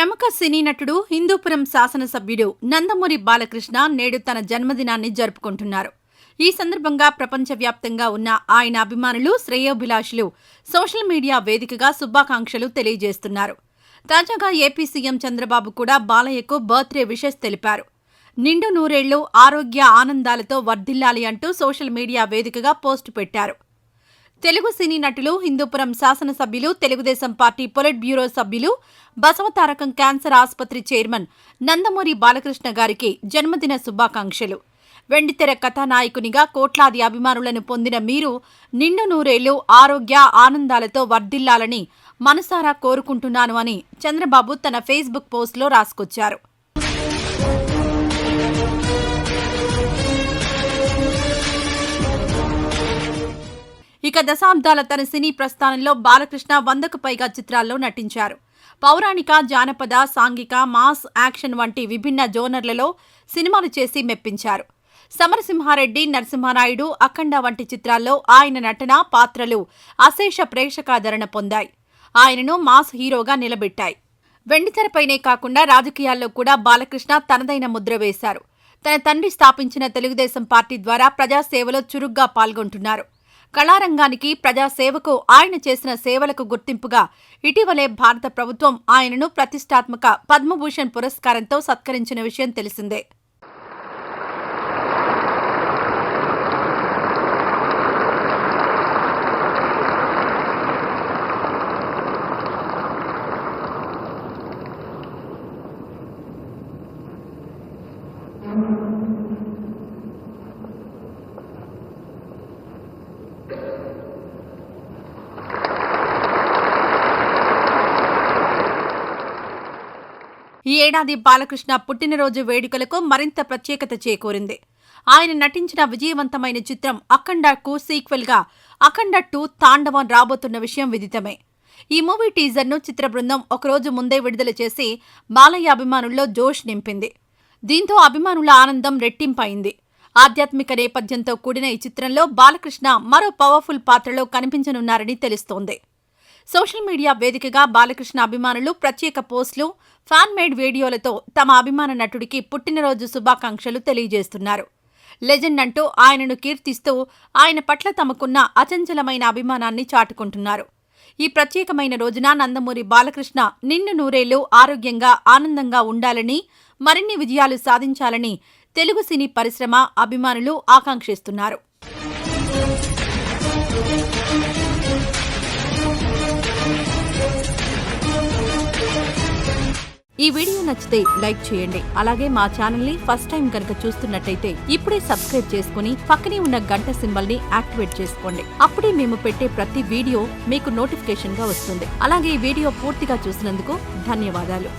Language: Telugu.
ప్రముఖ సినీ నటుడు, హిందూపురం శాసనసభ్యుడు నందమూరి బాలకృష్ణ నేడు తన జన్మదినాన్ని జరుపుకుంటున్నారు. ఈ సందర్భంగా ప్రపంచవ్యాప్తంగా ఉన్న ఆయన అభిమానులు, శ్రేయోభిలాషులు సోషల్ మీడియా వేదికగా శుభాకాంక్షలు తెలియజేస్తున్నారు. తాజాగా ఏపీ సీఎం చంద్రబాబు కూడా బాలయ్యకు బర్త్డే విషెస్ తెలిపారు. నిండు నూరేళ్లు ఆరోగ్య ఆనందాలతో వర్ధిల్లాలి అంటూ సోషల్ మీడియా వేదికగా పోస్టు పెట్టారు. తెలుగు సినీ నటులు, హిందూపురం శాసనసభ్యులు, తెలుగుదేశం పార్టీ పొలిట్ బ్యూరో సభ్యులు, బసవతారకం క్యాన్సర్ ఆసుపత్రి చైర్మన్ నందమూరి బాలకృష్ణ గారికి జన్మదిన శుభాకాంక్షలు. వెండితెర కథానాయకునిగా కోట్లాది అభిమానులను పొందిన మీరు నిండు నూరేళ్లు ఆరోగ్య ఆనందాలతో వర్ధిల్లాలని మనసారా కోరుకుంటున్నాను అని చంద్రబాబు తన ఫేస్బుక్ పోస్టులో రాసుకొచ్చారు. ఇక దశాబ్దాల తన సినీ ప్రస్థానంలో బాలకృష్ణ 100కు పైగా చిత్రాల్లో నటించారు. పౌరాణిక, జానపద, సాంఘిక, మాస్, యాక్షన్ వంటి విభిన్న జోనర్లలో సినిమాలు చేసి మెప్పించారు. సమరసింహారెడ్డి, నరసింహానాయుడు, అఖండ వంటి చిత్రాల్లో ఆయన నటన, పాత్రలు అశేష ప్రేక్షకాదరణ పొందాయి. ఆయనను మాస్ హీరోగా నిలబెట్టాయి. వెండితెరపైనే కాకుండా రాజకీయాల్లో కూడా బాలకృష్ణ తనదైన ముద్ర వేశారు. తన తండ్రి స్థాపించిన తెలుగుదేశం పార్టీ ద్వారా ప్రజాసేవలో చురుగ్గా పాల్గొంటున్నారు. కళారంగానికి, ప్రజాసేవకు ఆయన చేసిన సేవలకు గుర్తింపుగా ఇటీవలే భారత ప్రభుత్వం ఆయనను ప్రతిష్టాత్మక పద్మభూషణ్ పురస్కారంతో సత్కరించిన విషయం తెలిసిందే. ఈ ఏడాది బాలకృష్ణ పుట్టినరోజు వేడుకలకు మరింత ప్రత్యేకత చేకూరింది. ఆయన నటించిన విజయవంతమైన చిత్రం అఖండకు సీక్వెల్గా అఖండ 2 తాండవం రాబోతున్న విషయం విదితమే. ఈ మూవీ టీజర్ను చిత్ర బృందం ఒకరోజు ముందే విడుదల చేసి బాలయ్య అభిమానుల్లో జోష్ నింపింది. దీంతో అభిమానుల ఆనందం రెట్టింపైంది. ఆధ్యాత్మిక నేపథ్యంతో కూడిన ఈ చిత్రంలో బాలకృష్ణ మరో పవర్ఫుల్ పాత్రలో కనిపించనున్నారని తెలుస్తోంది. సోషల్ మీడియా వేదికగా బాలకృష్ణ అభిమానులు ప్రత్యేక పోస్టులు, ఫ్యాన్ మేడ్ వీడియోలతో తమ అభిమాన నటుడికి పుట్టినరోజు శుభాకాంక్షలు తెలియజేస్తున్నారు. లెజెండ్ అంటూ ఆయనను కీర్తిస్తూ ఆయన పట్ల తమకున్న అచంచలమైన అభిమానాన్ని చాటుకుంటున్నారు. ఈ ప్రత్యేకమైన రోజున నందమూరి బాలకృష్ణ నిండు నూరేళ్లు ఆరోగ్యంగా, ఆనందంగా ఉండాలని, మరిన్ని విజయాలు సాధించాలని తెలుగు సినీ పరిశ్రమ, అభిమానులు ఆకాంక్షిస్తున్నారు. ఈ వీడియో నచ్చితే లైక్ చేయండి. అలాగే మా ఛానల్ ని ఫస్ట్ టైం కనుక చూస్తున్నట్టయితే ఇప్పుడే సబ్స్క్రైబ్ చేసుకుని పక్కనే ఉన్న గంట సింబల్ ని యాక్టివేట్ చేసుకోండి. అప్పుడే మేము పెట్టే ప్రతి వీడియో మీకు నోటిఫికేషన్ గా వస్తుంది. అలాగే ఈ వీడియో పూర్తిగా చూసినందుకు ధన్యవాదాలు.